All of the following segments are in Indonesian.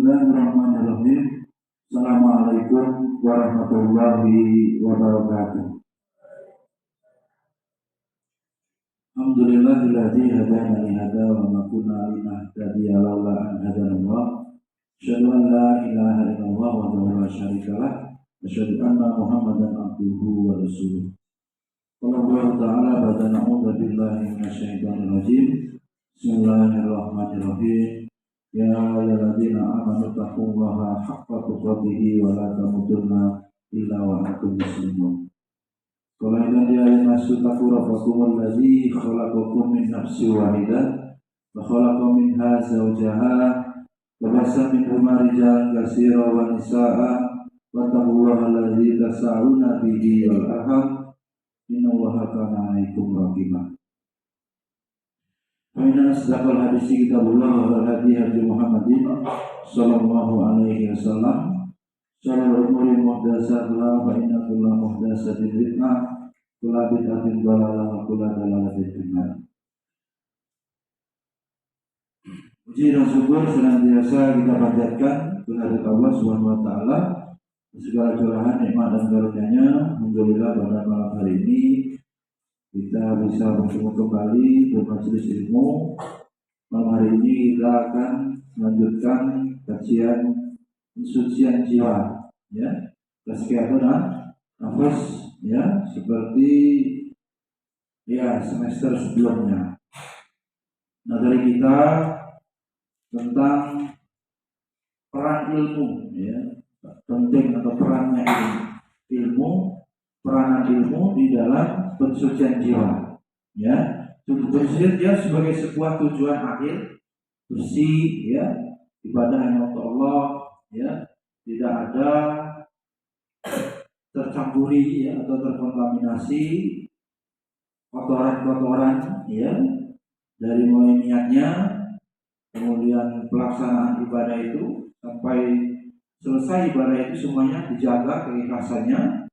Bismillahirrahmanirrahim. Assalamualaikum warahmatullahi wabarakatuh. Alhamdulillahilladzi hadana li hada wa ma kunna linahtadiya laula an hadanallah. Asyhadu an la ilaha illallah wa la syarika lah. Asyhadu anna Muhammadan abduhu wa rasuluh. Qala ta'ala ba'da na'udzu billahi minasyaitonir rajim. Bismillahirrahmanirrahim. Ya ayyuhalladzina amanu taqullaha haqqa tuqatih wa la tamutunna illa wa antum muslimun. Qala inna lillahi rabbakum alladzi khalaqakum min nafsin wahidah wa khalaqa minha zawjaha wa bassa minhuma rijalan katsiran wa nisaa'a wa taqullaha alladzi tasaaluna bihi wal arham innallaha kana 'alaikum raqibah. Inna asdaqal hadits kitabullah wa hadi Muhammadin sallallahu alaihi wasallam. Shalal umuri muhdatsatuha wa inna kulla muhdatsatin bid'ah, kulla bid'atin dhalalah wa kulla dhalalatin finnar. Puji dan syukur senantiasa kita panjatkan kehadirat Allah Subhanahu wa taala, segala curahan nikmat dan karunia-Nya. Alhamdulillah pada malam hari ini kita bisa bertemu kembali bermajelis ilmu. Malam hari ini kita akan melanjutkan kajian pensucian jiwa, ya, tazkiyatun nafas, ya, seperti ya semester sebelumnya. Materi kita tentang peran ilmu, ya, penting atau perannya ilmu, peranan ilmu di dalam pensucian jiwa, ya. Pensucian jiwa sebagai sebuah tujuan akhir, bersih, ya, ibadah hanya untuk Allah, ya, tidak ada tercampuri, ya, atau terkontaminasi kotoran-kotoran, ya, dari mulai niatnya, kemudian pelaksanaan ibadah itu sampai selesai ibadah itu semuanya dijaga keikhlasannya.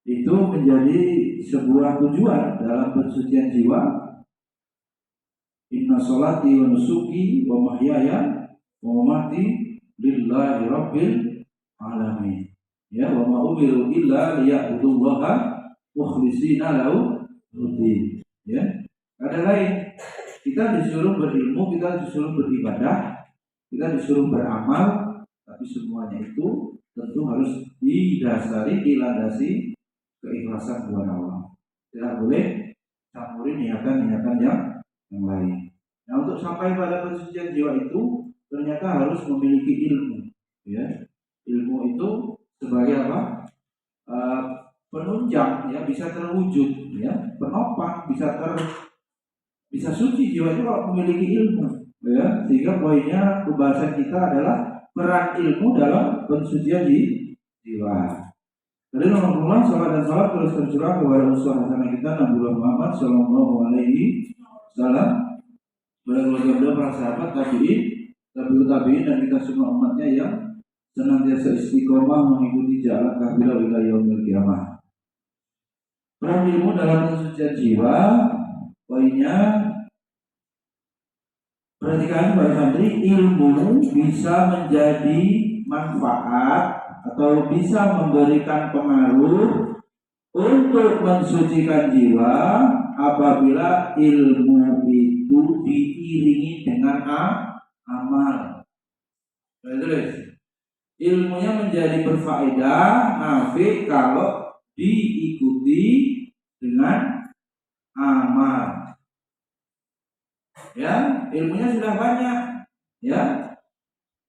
Itu menjadi sebuah tujuan dalam pensucian jiwa. Inna sholati wa nusuki wa mahyaya wa mamati lillahi rabbil alamin. Ya, wa ma umiru illa liya'budullaha mukhlishina lahu din. Ya. Ada lain, kita disuruh berilmu, kita disuruh beribadah, kita disuruh beramal, tapi semuanya itu tentu harus didasari, dilandasi keikhlasan kepada Allah. Tidak boleh campuri niatan-niatan yang lain. Nah, untuk sampai pada pensucian jiwa itu ternyata harus memiliki ilmu, ya. Ilmu itu sebagai apa? Penunjang, ya, bisa terwujud, ya, penopang, bisa suci jiwa itu kalau memiliki ilmu, ya. Sehingga poinnya pembahasan kita adalah peran ilmu dalam pensucian jiwa. Dari Rasulullah SAW dan salam terus tercurah kepada uswah hasanah kita Nabi Muhammad sallallahu alaihi wasallam, kepada keluarga beliau, para sahabat, tabi'in dan kita semua umatnya yang senantiasa istiqomah mengikuti jalan beliau ila yaumil qiyamah. Peran ilmu dalam pensucian jiwa, poinnya perhatikan para santri, ilmu bisa menjadi manfaat atau bisa memberikan pengaruh untuk mensucikan jiwa apabila ilmu itu diiringi dengan amal. Terus, ilmunya menjadi berfaedah, nafi kalau diikuti dengan amal. Ya, ilmunya sudah banyak, ya,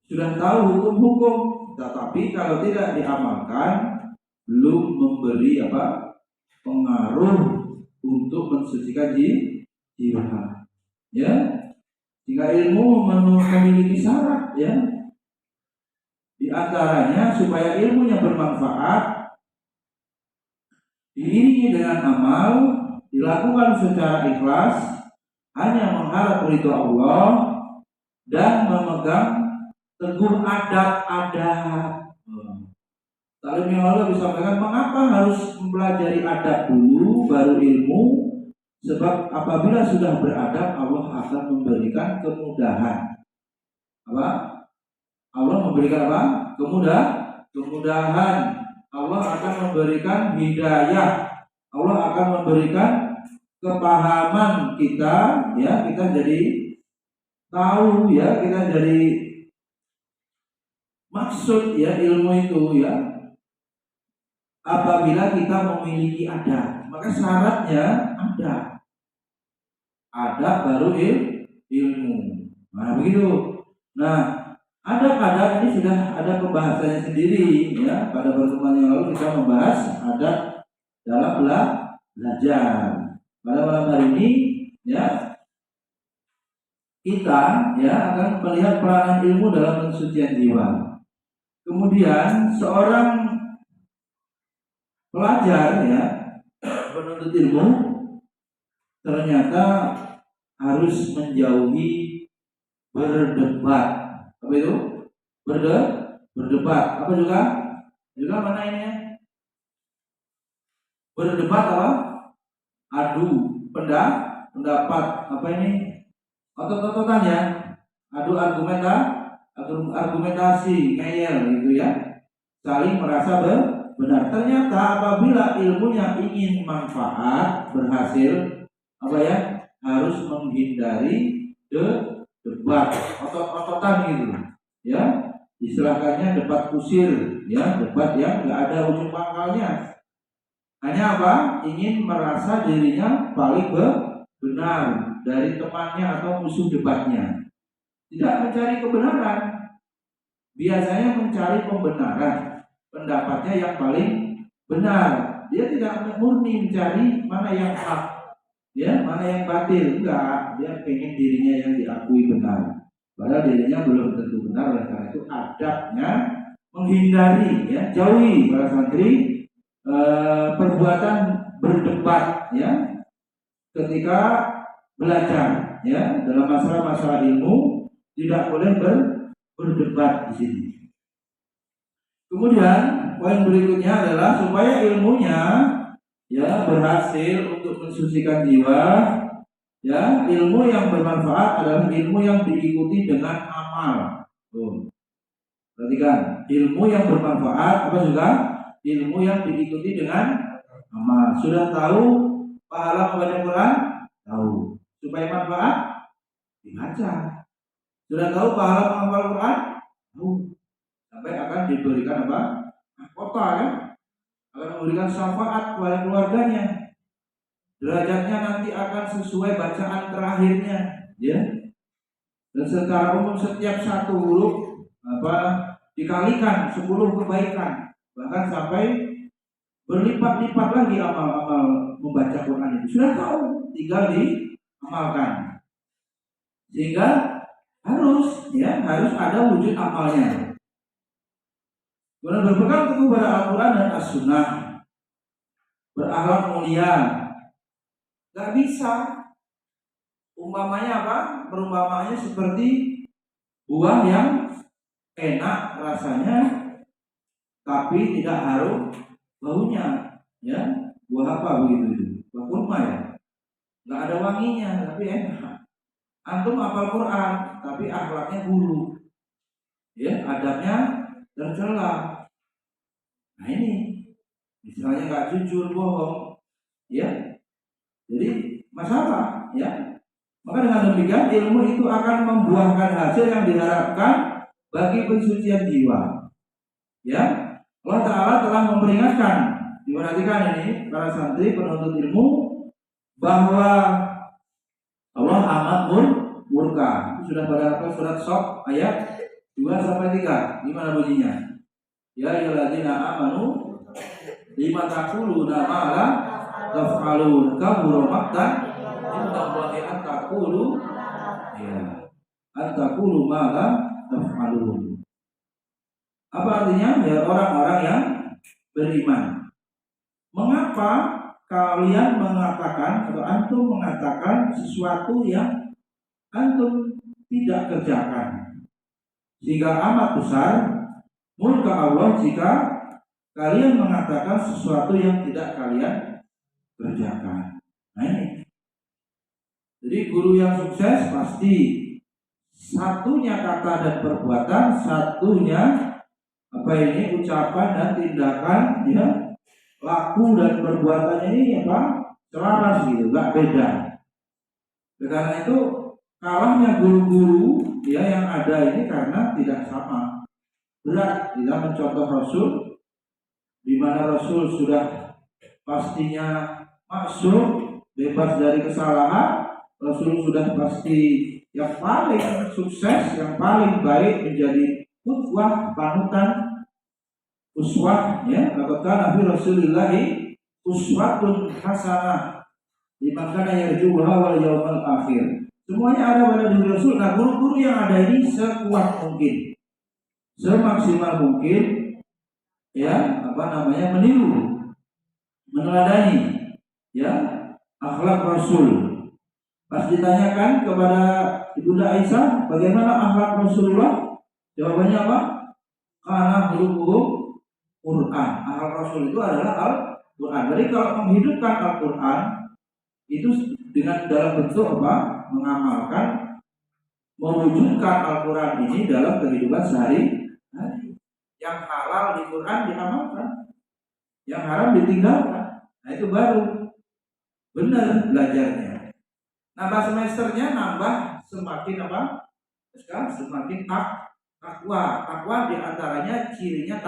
sudah tahu hukum-hukum, tetapi kalau tidak diamalkan belum memberi pengaruh untuk mensucikan jiwa, ya. Jika ilmu memiliki syarat, ya, di antaranya supaya ilmunya bermanfaat diiringi dengan amal, dilakukan secara ikhlas, hanya mengharap ridho Allah dan memegang teguh adab-adab. Taklim yang lalu disampaikan mengapa harus mempelajari adab dulu baru ilmu. Sebab apabila sudah beradab, Allah akan memberikan kemudahan memberikan apa? Kemudahan. Allah akan memberikan hidayah. Allah akan memberikan kepahaman kita, ya, kita jadi tahu, ya, kita jadi maksud, ya, ilmu itu, ya. Apabila kita memiliki adab, maka syaratnya adab baru ilmu. Nah, begitu. Nah, adab ini sudah ada pembahasannya sendiri, ya. Pada pertemuan yang lalu kita membahas adab dalam belajar. Pada malam hari ini, ya, kita, ya, akan melihat peranan ilmu dalam pensucian jiwa. Kemudian seorang pelajar, ya, penuntut ilmu ternyata harus menjauhi berdebat. Apa itu? Berdebat. Apa juga? Juga mana ini? Berdebat apa? Adu pendapat. Apa ini? Otot-ototan, ya. Adu argumentasi, ngeyel gitu, ya. Saling merasa benar. Ternyata apabila ilmunya ingin manfaat, berhasil, apa, ya, harus menghindari debat, otot-ototan gitu, ya. Istilahnya debat kusir, ya, debat yang nggak ada ujung pangkalnya. Hanya apa? Ingin merasa dirinya paling benar dari temannya atau musuh debatnya. Tidak mencari kebenaran, biasanya mencari pembenaran, pendapatnya yang paling benar. Dia tidak murni mencari mana yang hak, ya, mana yang batil. Enggak, dia pengen dirinya yang diakui benar, padahal dirinya belum tentu benar. Oleh karena itu adabnya menghindari, ya, jauhi para santri perbuatan berdebat, ya, ketika belajar, ya, dalam masalah-masalah ilmu tidak boleh berdebat di sini. Kemudian poin berikutnya adalah supaya ilmunya, ya, berhasil untuk mensucikan jiwa, ya, ilmu yang bermanfaat adalah ilmu yang diikuti dengan amal. Perhatikan, ilmu yang bermanfaat apa juga? Ilmu yang diikuti dengan amal. Sudah tahu pahala membaca Quran? Tahu. Supaya manfaat? Dibaca. Sudah tahu pahala menghafal Quran? Tahu. Sampai akan diberikan apa? Mahkota, kan? Akan memberikan syafaat kepada keluarganya. Derajatnya nanti akan sesuai bacaan terakhirnya, ya. Dan secara umum setiap satu huruf dikalikan 10 kebaikan, bahkan sampai berlipat-lipat lagi amal-amal membaca Quran itu. Sudah tahu, tinggal diamalkan. Sehingga harus ada wujud amalnya. Kemudian berpegang teguh pada Al-Quran dan As-Sunnah, berakhlak mulia. Gak bisa umpamanya apa? Perumpamaannya seperti buah yang enak rasanya tapi tidak harum baunya, ya. Buah apa begitu? Buah kurma, ya. Nggak ada wanginya tapi enak. Antum hafal Quran tapi akhlaknya buruk, ya, adabnya tercela. Nah, ini misalnya nggak jujur, bohong, ya. Jadi masalah, ya. Maka dengan demikian ilmu itu akan membuahkan hasil yang diharapkan bagi pensucian jiwa, ya. Allah Ta'ala telah memperingatkan, diperhatikan ini para santri penuntut ilmu, bahwa Allah amat murka. Itu sudah pada surat Shaf ayat 2-3. Gimana bunyinya? Ya ayyuhalladzina amanu lima taquluna ma la taf'alun kabura maqtan indallahi an taqulu, ya, an taqulu ma la taf'alun. Apa artinya? Ya, orang-orang yang beriman, mengapa kalian mengatakan atau antum mengatakan sesuatu yang antum tidak kerjakan, sehingga amat besar murka Allah jika kalian mengatakan sesuatu yang tidak kalian kerjakan. Nah, ini. Jadi guru yang sukses pasti satunya kata dan perbuatan, satunya ucapan dan tindakan, ya, laku dan perbuatannya ini selaras gitu, nggak beda. Karena itu kalahnya guru-guru ya yang ada ini karena tidak sama. Berat kita mencontoh Rasul, di mana Rasul sudah pastinya maksum, bebas dari kesalahan. Rasul sudah pasti yang paling sukses, yang paling baik, menjadi qudwah, panutan, uswah, ya. Maka Nabi Rasulullah uswatun hasanah liman kana yarjuha wal yaumal akhir. Semuanya ada pada diri Rasul. Nah, guru-guru yang ada ini sekuat mungkin, semaksimal mungkin, ya, meniru, meneladani, ya, akhlak Rasul. Pas ditanyakan kepada Ibunda Aisyah, bagaimana akhlak Rasulullah? Jawabannya apa? Karena huruf Quran. Akhlak Rasul itu adalah Al-Quran. Jadi kalau menghidupkan Al-Quran itu dengan dalam bentuk mengamalkan, mewujudkan Al-Quran ini dalam kehidupan sehari-hari. Yang halal di Quran diamalkan, yang haram ditinggalkan. Nah, itu baru benar belajarnya. Nambah semesternya, nambah semakin semakin takwa. Takwa diantaranya cirinya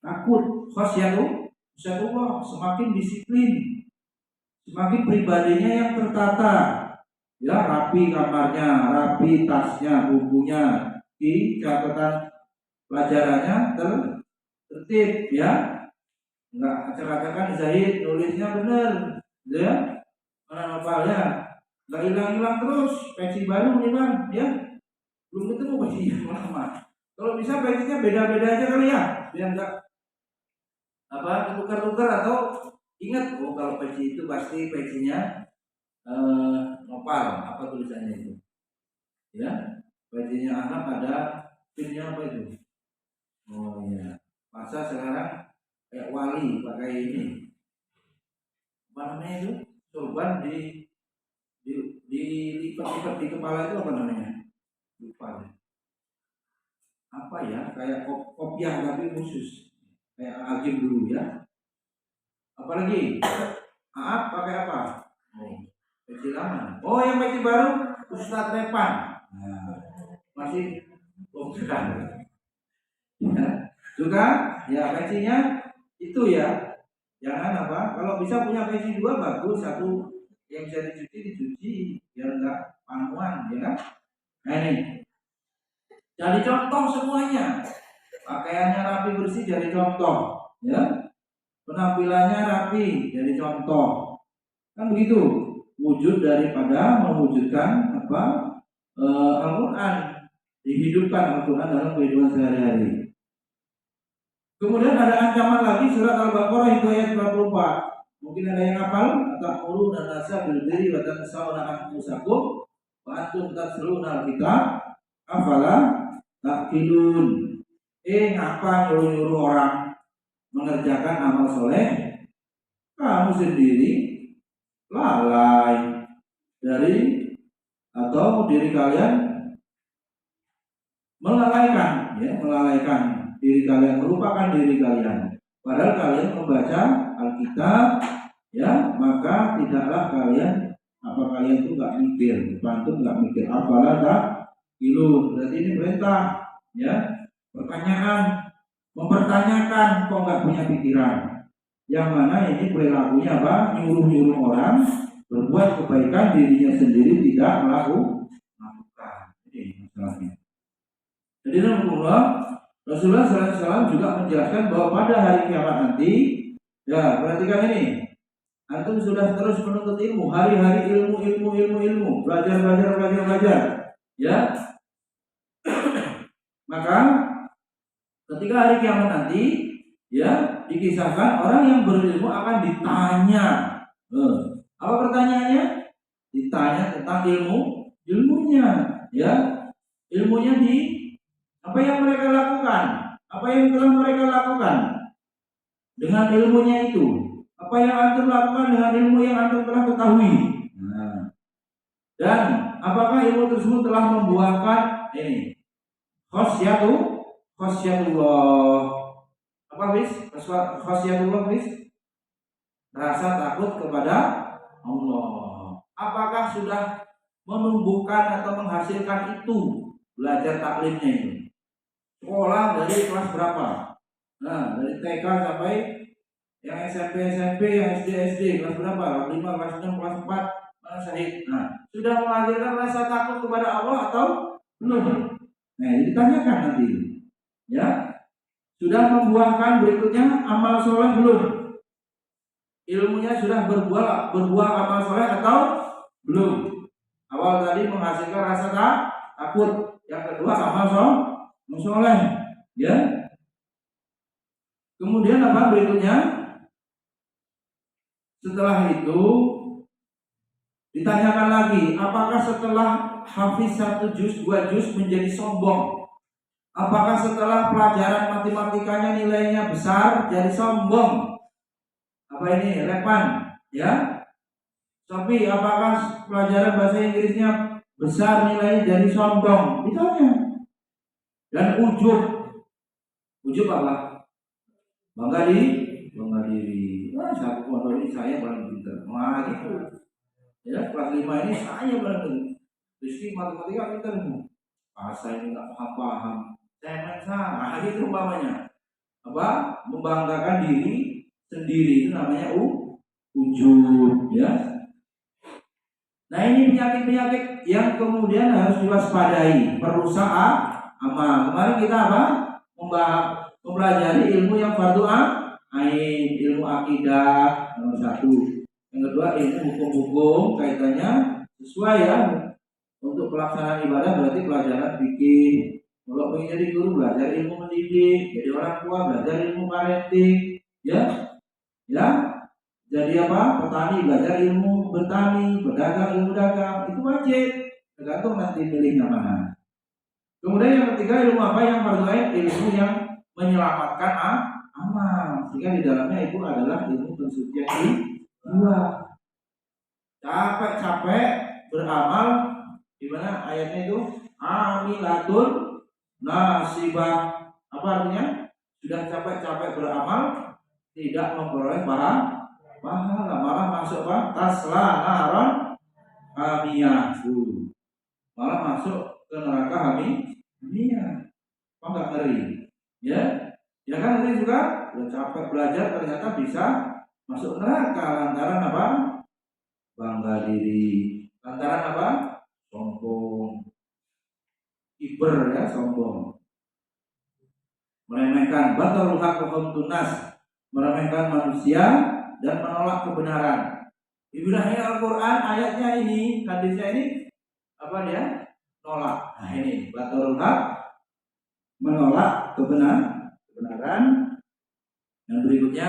takut, khasyatullah, semakin disiplin, semakin pribadinya yang tertata, ya, rapi kamarnya, rapi tasnya, bukunya, di catatan pelajarannya tertib, ya, nggak acak-acakan Zahid nulisnya benar, ya, mana novelnya nggak hilang-hilang terus, peci baru nih Bang, ya, belum ketemu pecinya lama. Kalau bisa pecinya beda-beda aja kali ya, biar nggak tukar-tukar, atau ingat, kalau peci itu pasti pecinya nopal, tulisannya itu, ya, pecinya anak ada pinnya itu. Oh ya, masa sekarang kayak wali pakai ini, namanya itu, sorban dilipat-lipat di kepala itu lupa, kayak kopiah tapi khusus, kayak agim dulu, ya. Apalagi pakai apa? Peci lama. Yang peci baru Ustadz Repan. Nah, masih bukan, ya. Juga ya pecinya itu, ya, jangan kalau bisa punya peci 2 bagus, satu yang bisa dicuci biar enggak panuan, ya kan? Nah, ini jadi contoh semuanya. Pakaiannya rapi bersih jadi contoh, ya. Penampilannya rapi jadi contoh. Kan begitu wujud daripada mewujudkan Al-Quran, dihidupkan Al-Quran dalam kehidupan sehari-hari. Kemudian ada ancaman lagi, surat Al-Baqarah itu ayat 44. Mungkin ada yang hafal, ta'muruna nasa bil birri wa tansawna anfusakum wa antum tatluna al-kitab afala ta'qilun. Ngapa nyuruh orang mengerjakan amal soleh, kamu sendiri lalai dari, atau diri kalian melalaikan diri kalian, melupakan diri kalian. Padahal kalian membaca Alkitab, ya, maka tidaklah kalian itu nggak mikir, pantun nggak mikir. Apalah tak ilu, berarti ini perintah, ya, pertanyaan, mempertanyakan, kok nggak punya pikiran. Yang mana ini perilakunya nyuruh orang berbuat kebaikan, dirinya sendiri tidak melakukan. Ini masalahnya. Jadi Rasulullah SAW juga menjelaskan bahwa pada hari kiamat nanti, ya, perhatikan ini, antum sudah terus menuntut ilmu, hari-hari ilmu, belajar, ya. Maka ketika hari kiamat nanti, ya, dikisahkan orang yang berilmu akan ditanya. Apa pertanyaannya? Ditanya tentang ilmunya, ya, ilmunya apa yang mereka lakukan, apa yang telah mereka lakukan dengan ilmunya itu, apa yang antum lakukan dengan ilmu yang antum telah ketahui. Dan apakah ilmu tersebut telah membuahkan ini khasyatullah. Apa wis? Khasyatullah wis? Rasa takut kepada Allah. Apakah sudah menumbuhkan atau menghasilkan itu belajar taklimnya itu? Sekolah dari kelas berapa? Nah, dari TK sampai yang SMP, yang SD, kelas berapa? Kelas 5, kelas 6, kelas 4, mana syahid. Nah, sudah menghasilkan rasa takut kepada Allah atau belum? Nah, ditanyakan nanti. Ya, sudah membuahkan berikutnya amal soleh belum? Ilmunya sudah berbuah amal soleh atau belum? Awal tadi menghasilkan rasa takut, yang kedua amal soleh. Ya. Kemudian apa berikutnya? Setelah itu ditanyakan lagi, apakah setelah hafiz 1 juz, 2 juz menjadi sombong? Apakah setelah pelajaran matematikanya nilainya besar jadi sombong? Apa ini? Repan, ya? Tapi apakah pelajaran bahasa Inggrisnya besar nilainya jadi sombong? Ditanya. Dan ujub apa? Bangga diri. Wah, satu pondok ini saya paling pintar. Wah, gitu. Ya, kelas 5 ini saya paling pintar. Rizky matematika pintar. Bahasa ini nggak paham. Saya salah, gitu umpamanya. Apa? Membanggakan diri sendiri itu namanya ujub, ya. Nah, ini penyakit-penyakit yang kemudian harus diwaspadai, merusak amal. Kemarin kita apa? Mempelajari ilmu yang fardu ain, ilmu akidah nomor 1. Yang kedua ilmu hukum-hukum kaitannya sesuai ya. Untuk pelaksanaan ibadah berarti pelajaran fikih. Kalau ingin jadi guru belajar ilmu mendidik, jadi orang tua belajar ilmu parenting, ya. Jadi apa? Petani belajar ilmu bertani, berdagang ilmu dagang, itu wajib. Tergantung nanti pilihnya mana. Kemudian yang ketiga ilmu apa yang fardu ain? Ilmu yang menyelamatkan amal. Sehingga di dalamnya itu adalah ilmu pensucian jiwa. Capek-capek beramal, gimana ayatnya itu? Amilatun nasibah. Apa artinya? Sudah capek-capek beramal, tidak memperoleh pahala, malah masuk apa? Tasla naron hamiyah. Malah masuk ke neraka hamiyah. Apa enggak ngeri? Ya kan ini juga udah capek belajar ternyata bisa masuk neraka lantaran apa? Bangga diri. Lantaran apa? Sombong. Kiber ya, sombong. Meremehkan batalul haq wa tunas, meremehkan manusia dan menolak kebenaran. Ibadahnya Al-Qur'an ayatnya ini, hadisnya ini apa dia? Nolak. Nah, ini batalul haq, menolak kebenaran. Yang berikutnya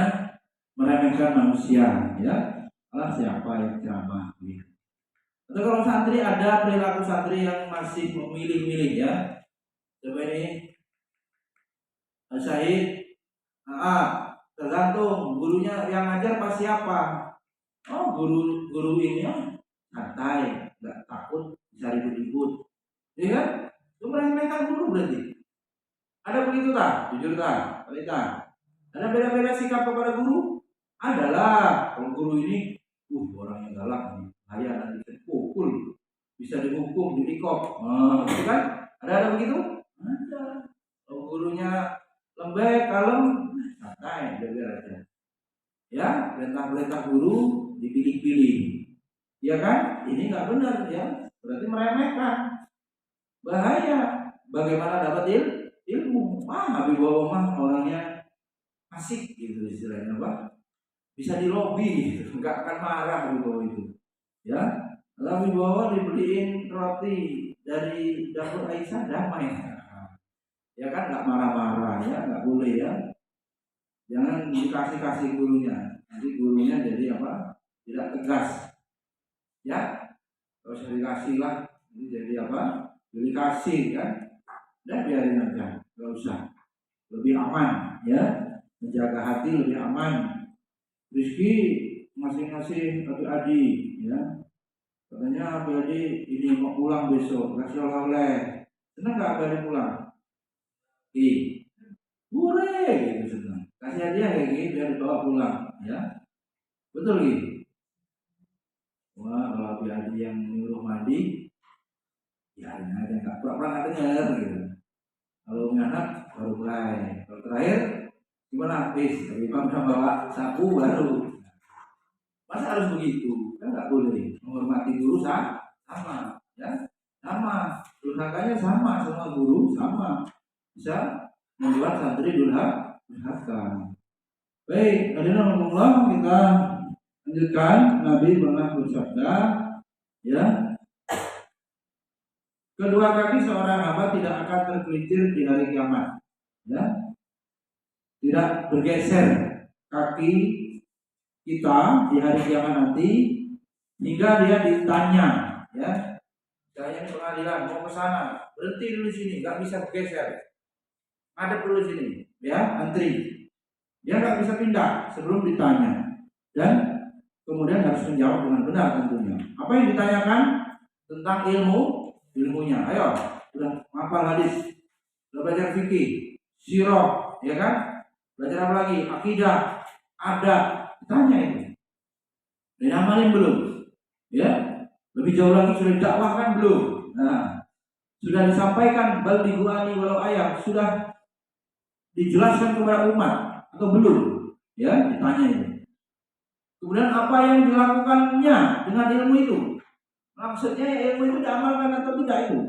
meremehkan manusia, ya. Allah siapa yang ceramah gitu. Atau kalau santri ada perilaku santri yang masih memilih-milih ya. Coba ini Syahid, tergantung gurunya yang ngajar pas siapa. Oh, guru ini santai, nggak takut bisa ribut-ribut, ya kan? Itu meremehkan guru berarti. Ada begitu tak? Jujur tak? Ada beda-beda sikap kepada guru? Adalah. Kalau guru ini, orang yang galak nih, bahaya nanti dipukul, bisa dihukum, diikop, gitu kan? Ada begitu? Ada. Kalau gurunya lembek, kalem, santai, biar aja. Ya, perintah-perintah guru dipilih-pilih. Ya kan? Ini nggak benar ya. Berarti meremehkan. Bahaya. Bagaimana dapat ilmu? Habis bawa mah orangnya asik gitu istilahnya, Pak. Bisa dilobi gitu. Nggak akan marah di bawah itu. Ya. Lalu bawa dibeliin roti dari dapur Aisyah, damai. Ya kan, nggak marah-marah ya, nggak boleh ya. Jangan dikasih gurunya, nanti gurunya jadi apa? Tidak tegas. Ya, kalau saya dikasih lah, ini jadi apa? Dikasih kan? Dan biarin aja, nggak usah. Lebih aman, ya. Menjaga hati lebih aman. Rizki masing-masing adik-adik, ya. Katanya Abadi ini mau pulang besok, kasih oleh-oleh. Senang nggak Abadi pulang? Hore gitu senang. Kasih hadiah kayak gini biar dibawa pulang, ya. Betul gitu. Wah, kalau Abadi yang nyuruh mandi, ya ada nggak pura-pura nggak dengar gitu. Kalau punya anak baru mulai. Kalau terakhir gimana? Tapi udah bawa sapu baru. Masa harus begitu? Kan nggak boleh. Menghormati guru sama, ya, sama. Durhakanya sama, semua guru sama. Bisa membuat santri durhaka. Baik, hadirin Allah, kita lanjutkan. Nabi pernah bersabda, ya, kedua kaki seorang hamba tidak akan tergelincir di hari kiamat, ya, tidak bergeser kaki kita di hari kiamat nanti hingga dia ditanya, ya, saya ini pengadilan mau ke sana, berhenti dulu sini, nggak bisa bergeser, ngadep dulu sini, ya, antri, dia nggak bisa pindah sebelum ditanya dan kemudian harus menjawab dengan benar tentunya. Apa yang ditanyakan tentang ilmunya. Ayo, sudah hafal hadis, sudah belajar fikih, sirah, ya kan? Belajar apa lagi? Akidah, adat, tanya itu. Dan amalin belum? Ya, lebih jauh lagi sudah didakwahkan belum? Nah, sudah disampaikan balighuani walau ayat, sudah dijelaskan kepada umat atau belum? Ya, ditanya itu. Kemudian apa yang dilakukannya dengan ilmu itu? Maksudnya ilmu itu diamalkan atau tidak itu?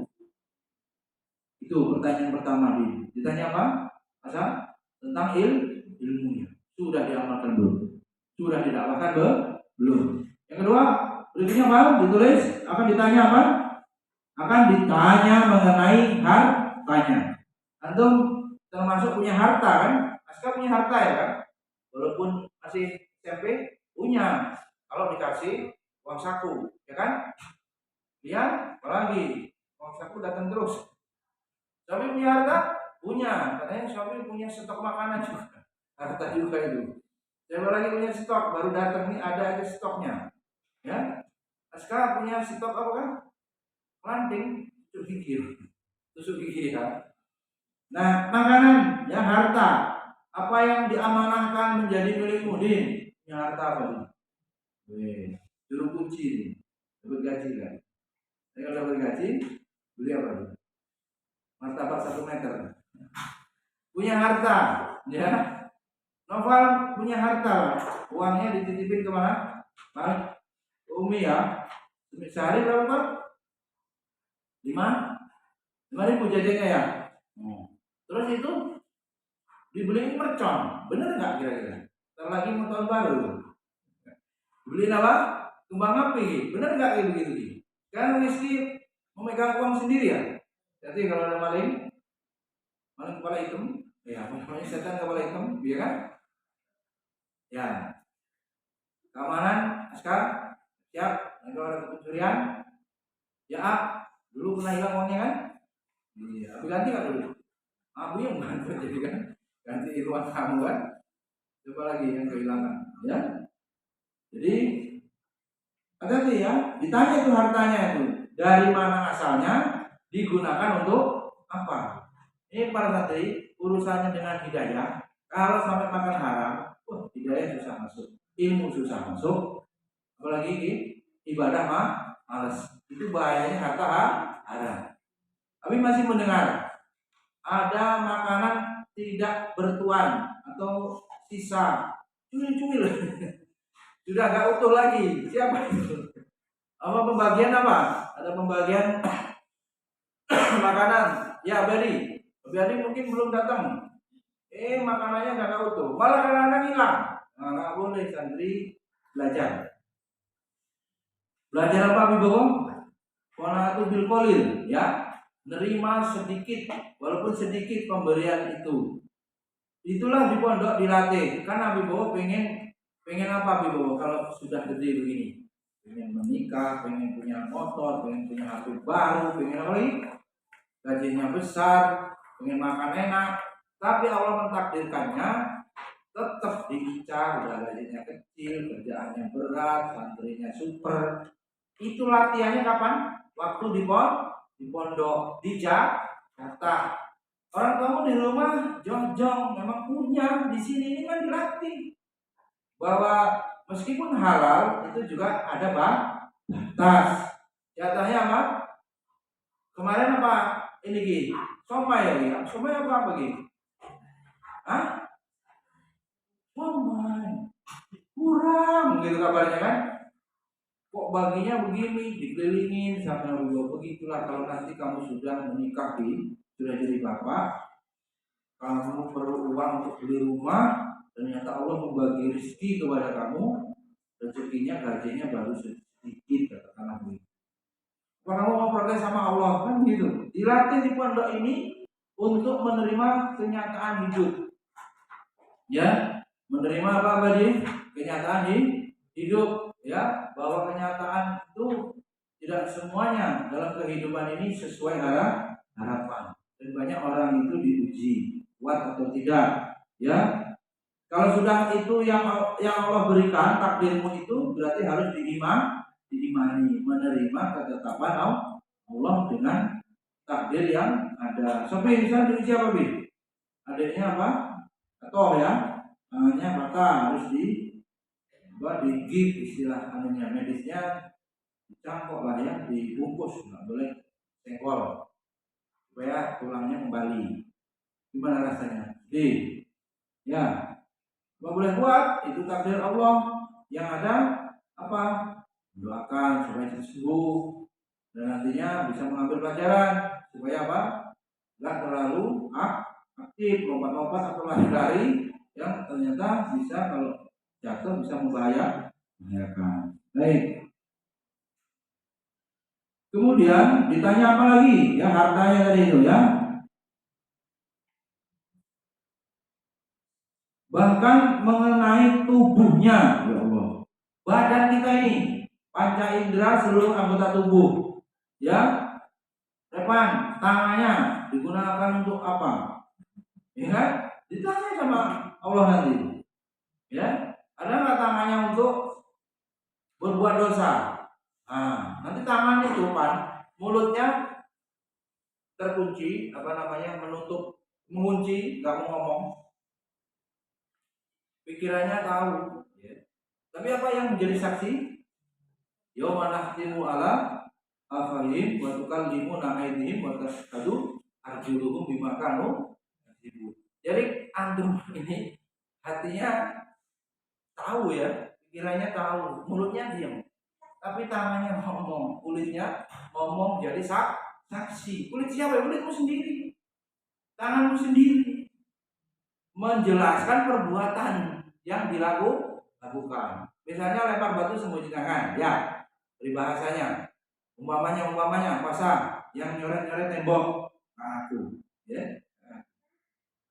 Itu pertanyaan pertama ditanya apa? Asal tentang ilmunya. Sudah diamalkan belum? Sudah didakwahkan belum? Yang kedua, berikutnya apa? Ditulis akan ditanya apa? Akan ditanya mengenai hartanya. Antum termasuk punya harta kan? Aska punya harta ya kan? Walaupun masih SMP punya. Kalau dikasih uang saku, ya kan? Dia apalagi uang saku datang terus. Suami punya harta? Punya. Katanya suami punya stok makanan juga. Harta juga itu. Siapa lagi punya stok? Baru datang nih ada aja stoknya. Ya. Aska punya stok apa kan? Planting, tusuk gigi ya. Nah, makanan, ya, harta. Apa yang diamanahkan menjadi milikmu, Din? Punya harta apa nih? Juru kunci nih. Dapat gaji kan? Saya kalau dapat gaji, beli apa nih? Martabak 1 meter. Punya harta, ya. Novel punya harta, uangnya dititipin kemana? Pak Umi ya. Sehari berapa Pak? 5.000 jajannya ya. Terus itu dibeliin mercon, bener nggak kira-kira? Ntar lagi mau tahun baru, beliin apa? Kembang api, bener nggak kayak begitu? Kan mesti memegang uang sendiri ya. Jadi kalau ada maling kepala hitam, ya namanya setan kepala hitam, iya kan? Ya, keamanan, askar, siap. Kalau ada pencurian, ya dulu pernah hilang uangnya kan? Iya, tapi ganti nggak dulu? Abu yang bantu jadi kan? Ganti uang kamu kan? Coba lagi yang kehilangan, ya. Jadi hati-hati ya, ditanya itu hartanya itu dari mana asalnya, digunakan untuk apa? Ini para santri urusannya dengan hidayah. Kalau sampai makan haram, hidayah susah masuk, ilmu susah masuk, apalagi ibadah malas. Itu bahayanya harta haram. Tapi masih mendengar ada makanan tidak bertuan atau sisa cumil-cumil sudah gak utuh lagi. Siapa itu? Apa pembagian apa? Ada pembagian makanan. Ya Abadi mungkin belum datang. Makanannya gak utuh. Malah kadang-kadang hilang. Nah, gak boleh santri belajar. Belajar apa Bibo? Qanaatu bil qalil, ya. Nerima sedikit, walaupun sedikit pemberian itu. Itulah di pondok dilatih. Karena Bibo pengen apa Bibo kalau sudah gede begini? Pengen menikah, pengen punya motor, pengen punya HP baru, pengen apa lagi? Gajinya besar, pengen makan enak. Tapi Allah mentakdirkannya tetap diincar, udah gajinya kecil, kerjaannya berat, santrinya super. Itu latihannya kapan? Waktu di pondok, di Jakarta. Orang kamu di rumah jong-jong memang punya, di sini ini kan dilatih bahwa meskipun halal itu juga ada batas. Jatahnya apa? Kemarin apa? Ini gini, somai ya, somai apa gini? Hah? Somai kurang gitu kabarnya kan? Kok baginya begini, dikelilingin sama Allah. Begitulah kalau nanti kamu sudah menikah, sudah jadi bapak, kamu perlu uang untuk beli rumah, ternyata Allah membagi rezeki kepada kamu, rezekinya gajinya baru sedikit, katakanlah begitu. Apa kamu mau protes sama Allah? Kan gitu. Dilatih di pondok ini untuk menerima kenyataan hidup. Ya, menerima apa tadi? Kenyataan hidup, ya, bahwa kenyataan itu tidak semuanya dalam kehidupan ini sesuai harapan. Dan banyak orang itu diuji kuat atau tidak, ya. Kalau sudah itu yang Allah berikan, takdirmu itu berarti harus diimani, menerima ketetapan Allah dengan takdir yang ada. Sopi bisa diuji apa, Bi? Adanya apa? Atau ya, tangannya maka harus digigit, istilah anunya medisnya dicangkok lah ya, dibungkus, nggak boleh senggol supaya tulangnya kembali. Gimana rasanya? Ya, nggak boleh buat, itu takdir Allah. Yang ada apa? Doakan supaya sembuh dan nantinya bisa mengambil pelajaran supaya apa? Nggak terlalu aktif, lompat-lompat atau lari-lari yang ternyata bisa kalau jatuh bisa membahayakan. Baik. Kemudian ditanya apa lagi? Ya, hartanya tadi itu ya. Bahkan mengenai tubuhnya, ya Allah. Badan kita ini, panca indera seluruh anggota tubuh. Ya. Depan tangannya digunakan untuk apa? Ya kan? Ditanya sama Allah nanti. Ya, ada nggak tangannya untuk berbuat dosa? Nah, nanti tangan itu pan, mulutnya terkunci, menutup, mengunci, nggak mau ngomong. Pikirannya tahu. Ya. Tapi apa yang menjadi saksi? Yauma nahtimu ala afahim wa tukallimuna aydihim wa tashhadu arjuluhum bima kanu yaksibun. Jadi antum ini hatinya tahu ya, pikirannya tahu, mulutnya diam. Tapi tangannya ngomong, kulitnya ngomong jadi saksi. Kulit siapa? Kulitmu sendiri. Tanganmu sendiri. Menjelaskan perbuatan yang dilakukan. Misalnya lempar batu sembunyi tangan, ya. Peribahasanya. Umpamanya pasang yang nyoret-nyoret tembok. Nah, aku, ya.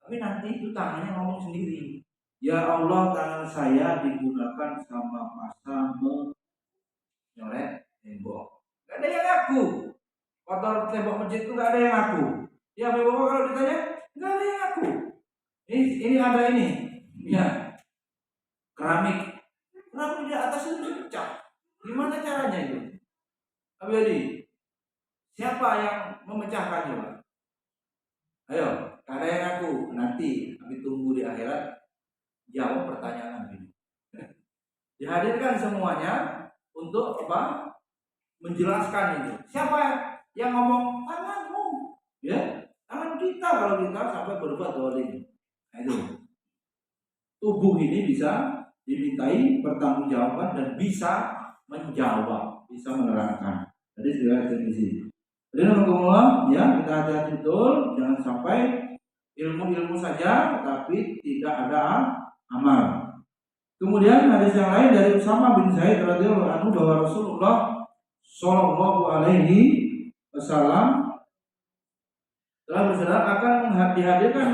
Tapi nanti itu tangannya ngomong sendiri. Ya Allah, tangan saya digunakan sama pasang nyoret tembok. Gak ada yang ngaku. Kotor tembok masjid itu gak ada yang ngaku. Ya, bapak kalau ditanya, gak ada yang ngaku. Ini ada ini, ya, keramik di atas itu bisa pecah. Gimana caranya itu? Abadi, siapa yang memecahkan coba? Ayo, ada yang ngaku. Nanti kami tunggu di akhirat jawab pertanyaan ini. Dihadirkan semuanya untuk apa? Menjelaskan itu. Siapa yang ngomong? Tanganmu, ya, tangan kita kalau kita sampai berbuat dolim. Nah, itu tubuh ini bisa dimintai pertanggungjawaban dan bisa menjawab, bisa menerangkan. Jadi segala jenis. Jadi alhamdulillah ya, kita hati-hati betul, jangan sampai ilmu saja tapi tidak ada amal. Kemudian hadis yang lain dari Usama bin Zaid radhiyallahu anhu bahwa Rasulullah Shallallahu alaihi wasallam telah bersabda akan dihadirkan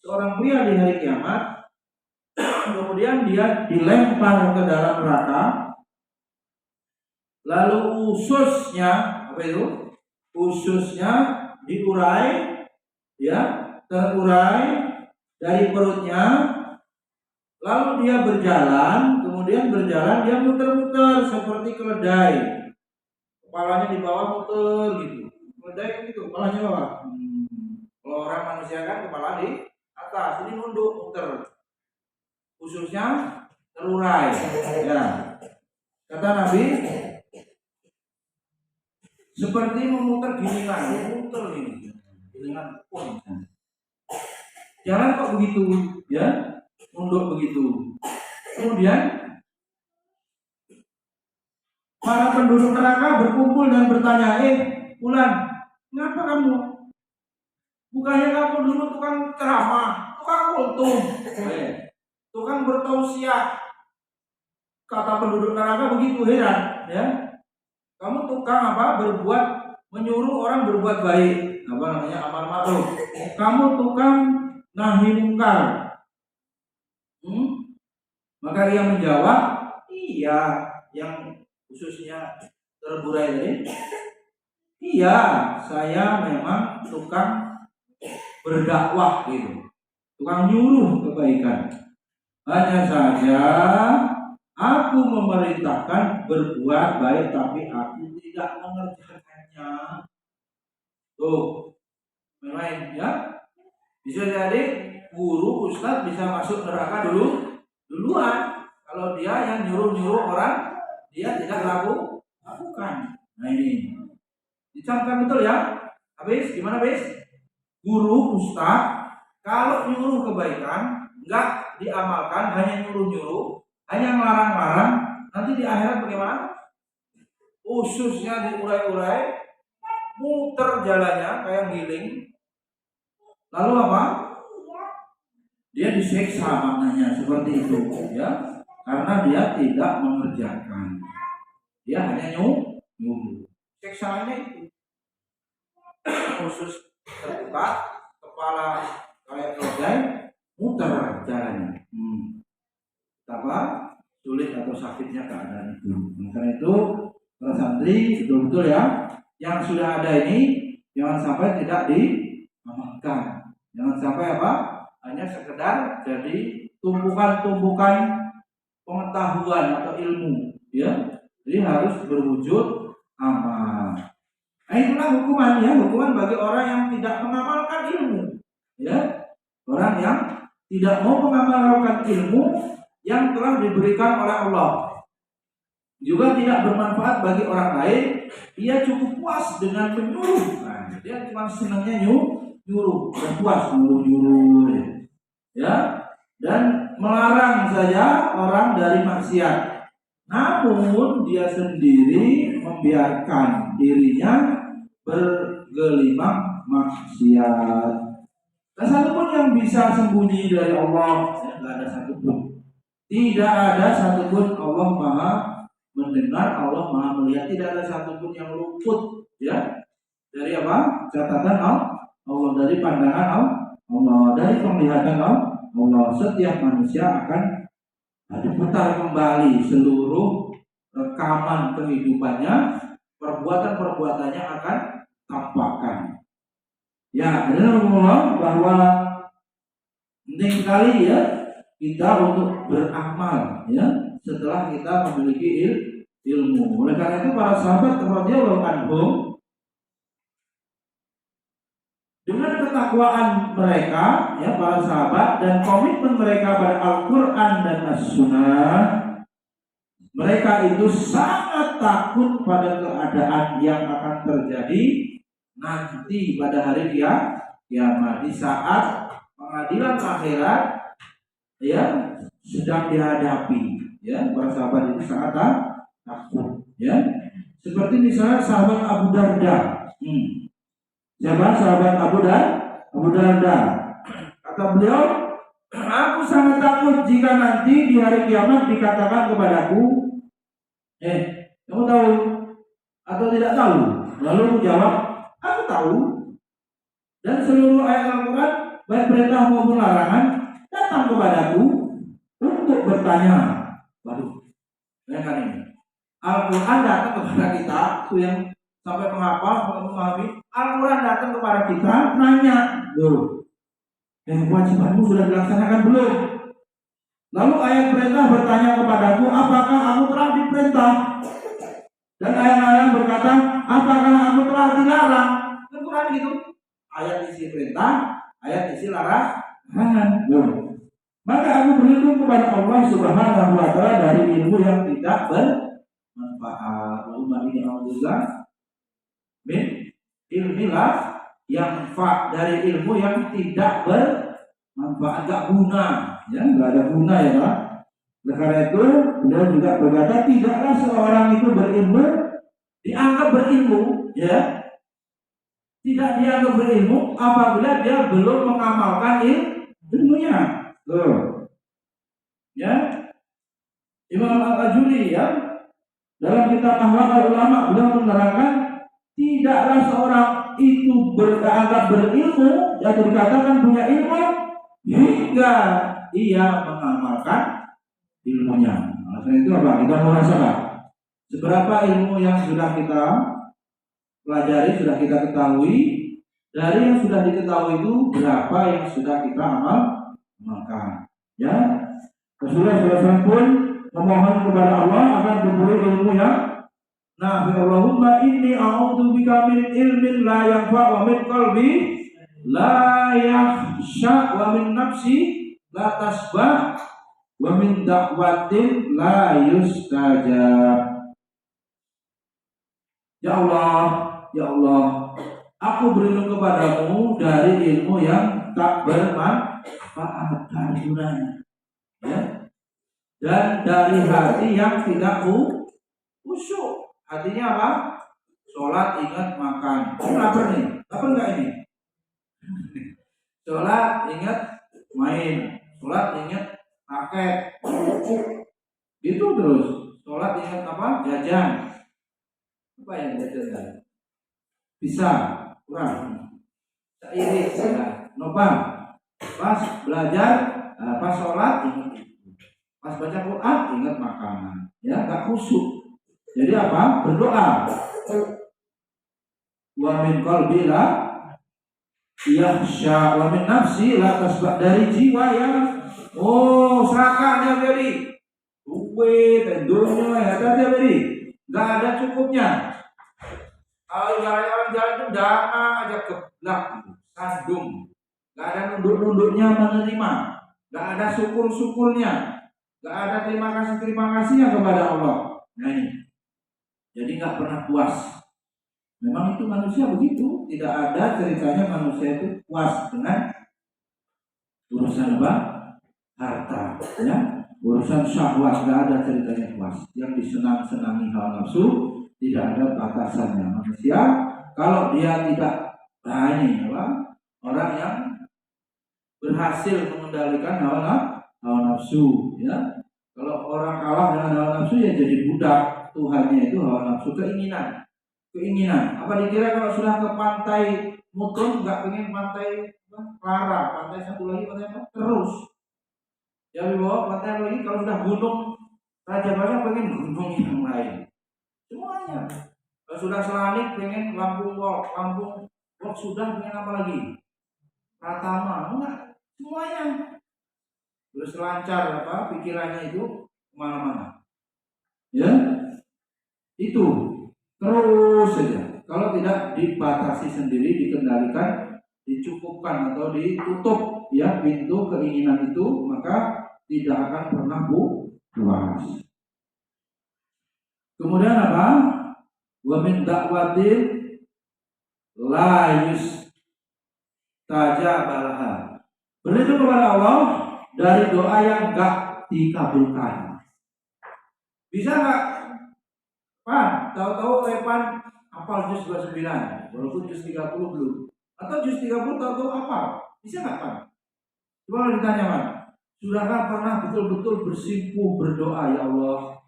seorang pria di hari kiamat, kemudian dia dilempar ke dalam neraka, lalu ususnya diurai, ya, terurai dari perutnya, lalu dia berjalan, kemudian dia muter-muter seperti keledai, kepalanya di bawah muter gitu. Keledai kan gitu, kepalanya bawah. Kalau orang manusia kan kepala di atas, ini nunduk muter. Khususnya terurai. Ya. Kata Nabi, seperti memutar gilingan, memutar ini, gilingan pun. Jangan kok begitu, ya, nunduk begitu. Kemudian para penduduk neraka berkumpul dan bertanya, Fulan, kenapa kamu? Bukannya kamu dulu tukang ceramah, tukang kultum, tukang bertausiah. Kata penduduk neraka begitu, heran, ya. Kamu tukang apa? Menyuruh orang berbuat baik, apa namanya, amar ma'ruf. Kamu tukang nahi mungkar. Maka ia menjawab, iya, yang khususnya terburai tadi. Iya, saya memang tukang berdakwah gitu, tukang nyuruh kebaikan. Hanya saja aku memerintahkan berbuat baik, tapi aku tidak mengerjakannya. Tuh, main ya. Bisa jadi guru, ustadz bisa masuk neraka duluan. Kalau dia yang nyuruh orang, dia tidak lakukan. Nah ini dicamkan betul ya. Habis gimana habis? Guru, ustadz kalau nyuruh kebaikan enggak diamalkan, hanya nyuruh, hanya melarang-larang, nanti di akhirat bagaimana? Ususnya diurai-urai, muter jalannya kayak giling. Lalu apa? Dia disiksa, maknanya seperti itu, ya. Karena dia tidak mengerjakan, dia hanya nyuruh. Siksaannya itu usus terbuka, kepala kayak keledai, muter jalannya. Betapa sulit atau sakitnya keadaan itu. Karena itu para santri betul-betul ya, yang sudah ada ini jangan sampai tidak diamalkan. Jangan sampai apa? Hanya sekedar jadi tumpukan-tumpukan pengetahuan atau ilmu, ya. Jadi harus berwujud amal. Nah, itulah hukuman ya, hukuman bagi orang yang tidak mengamalkan ilmu, ya. Orang yang tidak mau mengamalkan ilmu yang telah diberikan oleh Allah, juga tidak bermanfaat bagi orang lain. Dia cukup puas dengan menyuruh. Nah, dia cuma senangnya nyuruh, dan puas nyuruh, ya, dan melarang saja orang dari maksiat. Namun dia sendiri membiarkan dirinya bergelimang maksiat. Dan satupun yang bisa sembunyi dari Allah, tidak ada satupun. Tidak ada satupun. Allah Maha mendengar, Allah Maha melihat. Tidak ada satupun yang luput, ya, dari apa? Catatan Allah, dari pandangan Allah, dari penglihatan Allah. Setiap manusia akan diputar kembali seluruh rekaman kehidupannya, perbuatan-perbuatannya akan tampakkan. Ya, Allah, bahwa penting sekali ya kita untuk beramal, ya, setelah kita memiliki ilmu. Oleh karena itu para sahabat radhiyallahu anhum dengan ketakwaan mereka, ya, para sahabat, dan komitmen mereka pada Al-Quran dan As-Sunnah, mereka itu sangat takut pada keadaan yang akan terjadi nanti pada hari kiamat, di saat pengadilan akhirat, ya, sedang dihadapi. Ya, para sahabat itu sangat takut. Ya, seperti misalnya sahabat Abu Darda. Siapa sahabat Abu Darda? Kata beliau, aku sangat takut jika nanti di hari kiamat dikatakan kepadaku, kamu tahu atau tidak tahu? Lalu menjawab, aku tahu. Dan seluruh ayat Al-Quran, baik perintah maupun larangan, datang kepadaku untuk bertanya. Waduh, bayangkan ini. Al-Quran datang kepada kita, itu yang sampai menghafal, memahami. Al-Quran datang kepada kita, nanya, loh, yang kewajibanmu sudah dilaksanakan belum? Lalu ayat perintah bertanya kepadaku, apakah aku telah diperintah? Dan ayat-ayat berkata, apakah aku telah dilarang? Kan gitu. Ayat isi perintah, ayat isi larangan. Maka aku berlindung kepada Allah Subhanahu wa taala dari ilmu yang tidak bermanfaat. Allahumma inni a'udzubika min ilmilah yang dari ilmu yang tidak bermanfaat, gak guna, ya, gak ada guna ya Pak. Oleh karena itu, beliau juga berkata, tidaklah seorang itu berilmu dianggap berilmu, ya, tidak dianggap berilmu apabila dia belum mengamalkan ilmunya. Tuh. Ya. Imam Al-Ajuri ya, dalam kitab Akhlakul Ulama beliau menerangkan tidaklah seorang itu beranggap berilmu atau dikatakan punya ilmu hingga ia mengamalkan ilmunya. Alasan itu apa? Kita merasakan seberapa ilmu yang sudah kita pelajari, sudah kita ketahui. Dari yang sudah diketahui itu berapa yang sudah kita amalkan. Ya, Rasulullah pun memohon kepada Allah agar diberi ilmu yang nafi. Allahumma inni a'udzubika min ilmin la yanfa' wa min qalbi la yakhsha wa min nafsi la tasbah wa min da'watin la yustajab. Ya Allah, aku berlindung kepadamu dari ilmu yang tak bermanfaat, tak gunanya, ya, dan dari hati yang tidak khusyuk. Hatinya apa? Sholat ingat makan. Ini lapar nih, lapar nggak ini? Sholat ingat main, sholat ingat paket, itu terus. Sholat ingat apa? Jajan. Apa yang jajan? Bisa kurang. Seiris, ya. Nopang. Pas belajar, pas sholat ingat itu. Pas baca Quran ingat makanan. Ya, gak khusyuk. Jadi apa? Berdoa. Wa min qalbi la yakhsha wa min nafsi la tasbah, dari jiwa yang serakahnya beri. Duit dan dunia ya tadi beri. Gak ada cukupnya. Kalau orang jalan itu dana aja keblak, sandung. Gak ada nunduk-nunduknya menerima. Gak ada syukur-syukurnya. Gak ada terima kasihnya kepada Allah. Nah ini. Jadi gak pernah puas. Memang itu manusia begitu. Tidak ada ceritanya manusia itu puas dengan urusan apa? Harta, ya. Urusan syahwat gak ada ceritanya puas. Yang disenang-senangi hawa nafsu tidak ada batasannya. Manusia kalau dia tidak berani, orang yang berhasil mengendalikan hawa nafsu, ya. Kalau orang kalah dengan hawa nafsu ya jadi budak Tuhannya itu hawa nafsu, keinginan. Apa dikira kalau sudah ke pantai Mutun nggak pengen pantai Clara, pantai satu lagi pantai apa? Terus. Ya dibawa pantai lagi, kalau sudah gunung Raja Basa pengen gunung yang lain. Semuanya. Kalau sudah Selanik pengen Lampung Walk sudah pengen apa lagi? Pratama, enggak. Semuanya. Terus lancar pikirannya itu kemana-mana. Ya, itu terus saja. Kalau tidak dibatasi sendiri, dikendalikan, dicukupkan atau ditutup ya pintu keinginan itu, maka tidak akan pernah puas. Kemudian apa? Wa min da'watin la yustajabalaha. Berlindung kepada Allah dari doa yang enggak dikabulkan. Bisa enggak? Pan, tahu-tahu Pan hafal juz 29, walaupun juz 30 belum. Atau juz 30 tahu-tahu hafal. Bisa enggak, Pan? Coba ditanya, Pan. Sudahkah pernah betul-betul bersimpuh berdoa, ya Allah,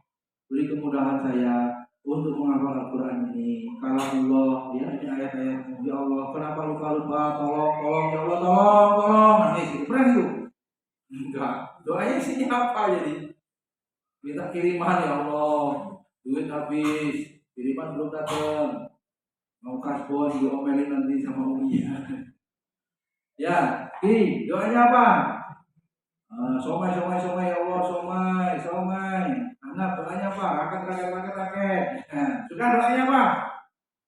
beri kemudahan saya untuk menghafal Al-Quran ini. Kalau Allah, ya ini ayat-ayat, ya Allah, kenapa lupa-lupa, tolong, ya Allah, tolong, nangis itu, pernah itu? Enggak, doanya isinya apa jadi? Minta kiriman, ya Allah, duit habis, kiriman belum datang, mau kasbon diomelin nanti sama Umi. Ya, doanya apa? Somai ya Allah, somai. Anak doanya apa? Raket. Nah, sudah doanya apa?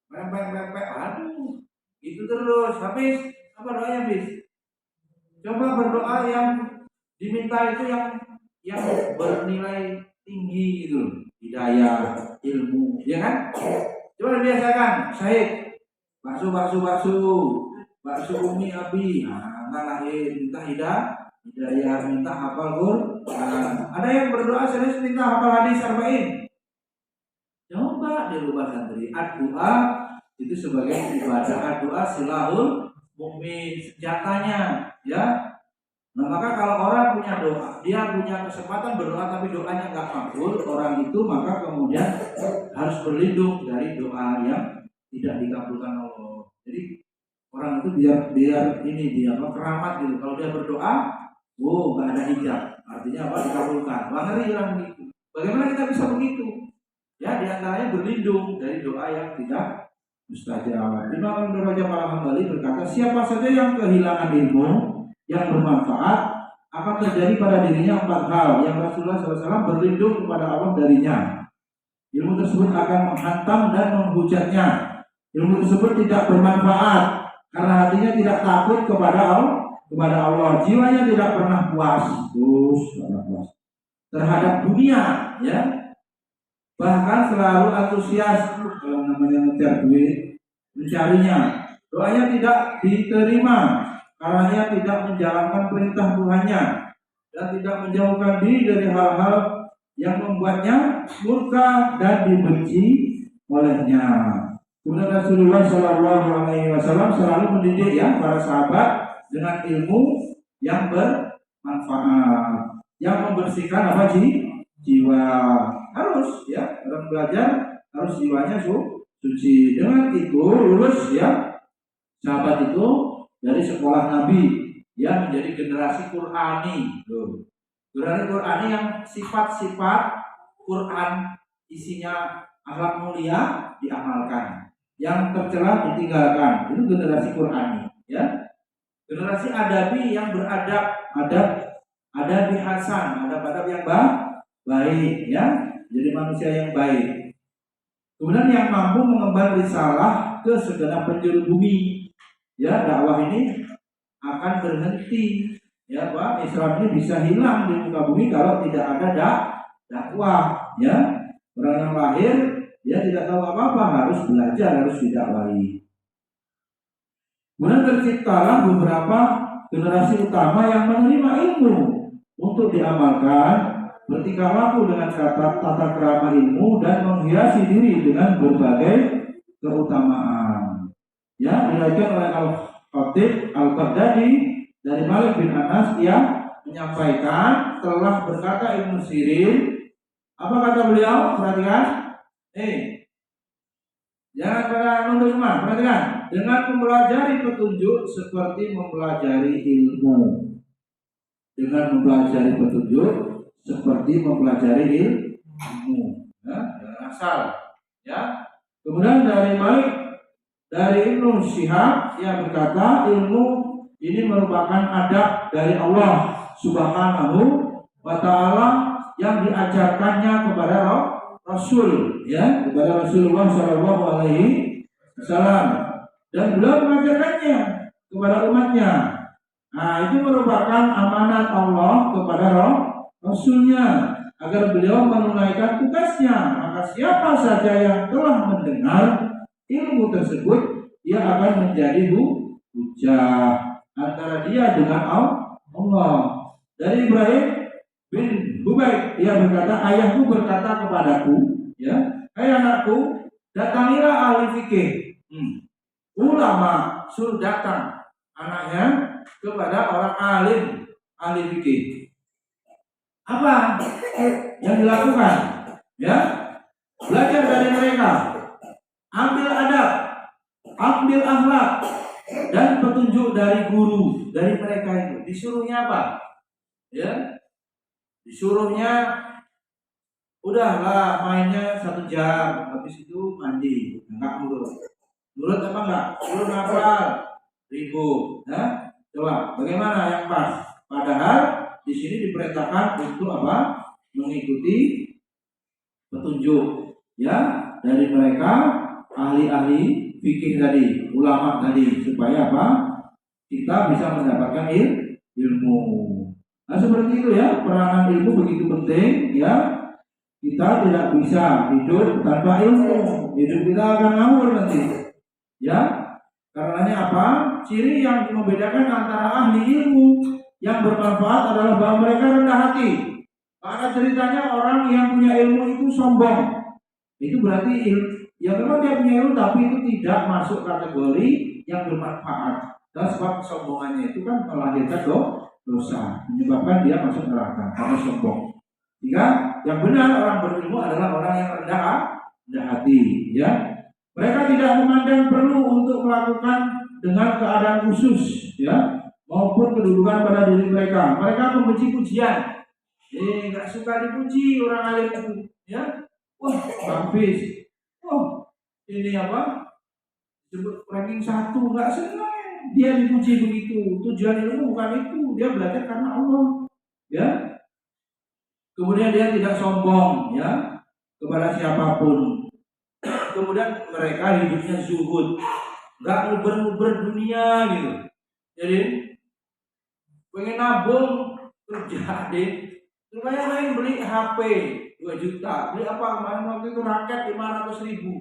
Pempek. Aduh, itu terus. Habis apa doanya habis? Coba berdoa yang diminta itu yang bernilai tinggi gitu, hidayah, ilmu, ya kan? Coba biasakan, Syahid, bakso umi abi, lahir minta hidayah, minta hafal Quran. Ada yang berdoa serius minta hafal hadis 40. Coba dirubah santri, doa itu sebagai ibadah, doa silahul mukmin, senjatanya, ya. Nah maka kalau orang punya doa, dia punya kesempatan berdoa tapi doanya nggak makbul, orang itu maka kemudian harus berlindung dari doa yang tidak dikabulkan Allah. Jadi orang itu biar ini dia keramat gitu. Kalau dia berdoa, nggak ada hijab, artinya apa? Dikabulkan. Wah ngeri orang begitu. Bagaimana kita bisa begitu? Ya diantaranya berlindung dari doa yang tidak mustajab. Imam Ibnu Rajab Al-Hambali berkata, siapa saja yang kehilangan ilmu yang bermanfaat akan terjadi pada dirinya 4 hal yang Rasulullah SAW berlindung kepada Allah darinya. Ilmu tersebut akan menghantam dan menghujatnya. Ilmu tersebut tidak bermanfaat karena hatinya tidak takut kepada Allah. Jiwanya tidak pernah puas terhadap dunia, ya. Bahkan selalu antusias kalau namanya ngejar duit, mencarinya. Doanya tidak diterima karena ia tidak menjalankan perintah Tuhannya dan tidak menjauhkan diri dari hal-hal yang membuatnya murka dan dibenci olehnya. Kemudian Rasulullah SAW selalu mendidik para sahabat dengan ilmu yang bermanfaat, yang membersihkan jiwa. Harus orang belajar harus jiwanya suci. Dengan itu lulus sahabat itu dari sekolah Nabi menjadi generasi Qur'ani. Generasi Qur'ani yang sifat-sifat Quran isinya akhlak mulia diamalkan, yang tercela ditinggalkan. Itu generasi Qur'ani, Generasi adabi yang beradab, adabi hasan, adab yang baik, jadi manusia yang baik. Kemudian yang mampu mengemban risalah ke segenap penjuru bumi. Dakwah ini akan berhenti. Islam ini bisa hilang di muka bumi kalau tidak ada dakwah. Orang yang lahir tidak tahu apa-apa, harus belajar, harus didakwahi. Kemudian terciptalah beberapa generasi utama yang menerima ilmu untuk diamalkan, bertingkah laku dengan tata krama ilmu dan menghiasi diri dengan berbagai keutamaan. Diriwayatkan oleh Al-Khatib Al-Baghdadi dari Malik bin Anas yang menyampaikan, telah berkata Ibnu Sirin. Apa kata beliau? Perhatikan. Jangan pada nunduk semua. Perhatikan. Dengan mempelajari petunjuk seperti mempelajari ilmu. Dengan mempelajari petunjuk seperti mempelajari ilmu. Jangan asal. Kemudian dari Ibnu Syihab yang berkata, ilmu ini merupakan adab dari Allah Subhanahu wa Ta'ala yang diajarkannya kepada Rasul, kepada Rasulullah Shallallahu Alaihi Wasallam, dan beliau mengajarkannya kepada umatnya. Itu merupakan amanat Allah kepada Rasulnya agar beliau menunaikan tugasnya. Maka siapa saja yang telah mendengar ilmu tersebut, ia akan menjadi hujah antara dia dengan Allah. Dari Ibrahim bin Hubayb, ia berkata, ayahku berkata kepadaku, hai anakku, datangilah ahli fikih. Ulama suruh datang anaknya kepada orang alim, ahli fikih. Apa yang dilakukan? Belajar dari mereka, ambil adab, ambil akhlak, dan petunjuk dari guru, dari mereka itu. Disuruhnya apa? Disuruhnya udahlah mainnya 1 jam, habis itu mandi, enggak nurut apa enggak? Suruh ngapal ribut. Coba bagaimana yang pas? Padahal di sini diperintahkan untuk apa? Mengikuti petunjuk ya dari mereka ahli-ahli fikih tadi, ulama tadi, supaya apa? Kita bisa mendapatkan ilmu. Nah seperti itu ya, peranan ilmu begitu penting ya. Kita tidak bisa hidup tanpa ilmu. Hidup kita akan ngawur nanti. Ya, karenanya apa? Ciri yang membedakan antara ahli ilmu yang bermanfaat adalah bahwa mereka rendah hati. Karena ceritanya orang yang punya ilmu itu sombong. Itu berarti ya memang dia punya ilmu tapi itu tidak masuk kategori yang bermanfaat. Dan sebab kesombongannya itu kan melahirkan dosa, menyebabkan dia masuk neraka karena sombong. Jika yang benar orang berilmu adalah orang yang rendah hati, ya. Mereka tidak memandang perlu untuk melakukan dengan keadaan khusus, ya, maupun kedudukan pada diri mereka. Mereka membenci pujian. Nggak suka dipuji orang alim itu, ya. Wah, habis. Wah, ini apa? Disebut ranking 1, nggak senang. Dia dipuji begitu. Tujuan ilmu bukan itu. Dia belajar karena Allah, ya. Kemudian dia tidak sombong ya kepada siapapun. Kemudian mereka hidupnya zuhud, nggak nguber-nguber dunia gitu. Jadi pengen nabung kerja deh. Supaya main beli HP 2 juta, beli apa kemarin waktu itu raket 500.000.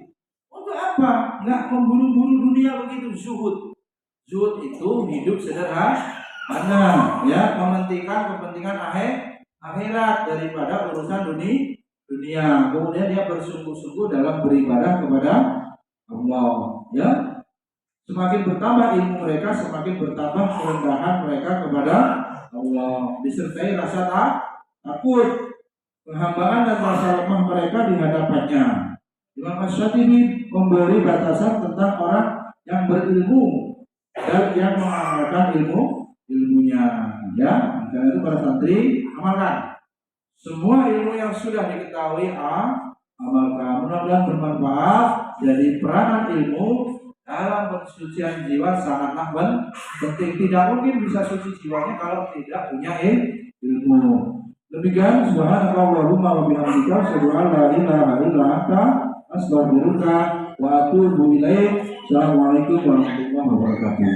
Untuk apa? Nggak memburu-buru dunia begitu, zuhud. Zuhud itu hidup sederhana, ya, mementingkan kepentingan akhirat daripada urusan dunia. Kemudian dia bersungguh-sungguh dalam beribadah kepada Allah, ya. Semakin bertambah ilmu mereka, semakin bertambah kerendahan mereka kepada Allah, disertai rasa takut, penghambaan dan rasa lemah mereka di hadapannya. Imam Asy-Syatibi memberi batasan tentang orang yang berilmu dan yang mengamalkan ilmunya, ya. Karena itu para santri amalkan semua ilmu yang sudah diketahui, amalkan. Mudah-mudahan bermanfaat. Jadi peranan ilmu dalam pensucian jiwa sangatlah penting. Tidak mungkin bisa suci jiwanya kalau tidak punya ilmu. Demikian, subhanakallahumma wa bihamdika asyhadu an la ilaha illa anta astaghfiruka wa atubu ilaik. Assalamualaikum warahmatullahi wabarakatuh.